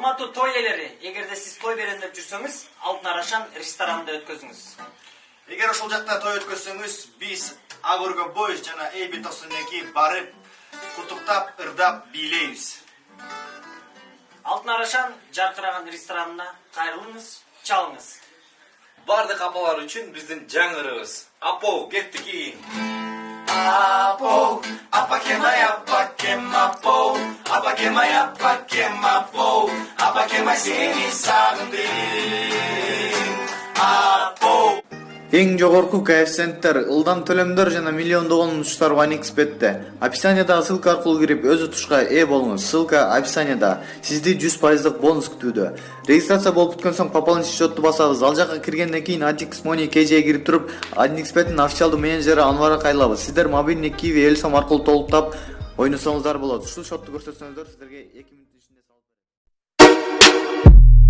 Урматтуу той ээлери, эгерде сиз той берем деп жүрсөңүз, Алтын Арашан ресторанында өткөзүңүз. Эгер ошол жакта той өткөзсөңүз, биз Агорго бой жана Эйби Тосунеки барып, кутуктап, ырдап бийлейбиз. Алтын Арашан жаркыраган ресторанына кайрылыңыз, чалыңыз. Бардык апалар үчүн биздин жаңырыбыз. Апо, кеттики. Апо, апакем апо, апакем апо, апакем сени сагындым. Апо. Эң жогорку коэффициенттер, ылдам төлөмдөр жана миллиондогон утуштар OneXBet'те. Описаниядагы ссылка аркылуу кирип өз утушка ээ болуңуз. Ссылка описанияда. Сизди 100% бонус күтүүдө. Регистрация болуп бүткөн соң пополнить счетту басабыз. Ал жака киргенден кийин Atix Money KJ'ге кирип туруп, OneXBet'ин официалдуу менеджери Анварга кайрылабыз. Сиздер мобильный Kiwi Элсом аркылуу толуктап ойносоңуздар болот. Ушул счетту көрсөтсөңүздөр сиздерге 2 мүнөттүн ичинде салып берет.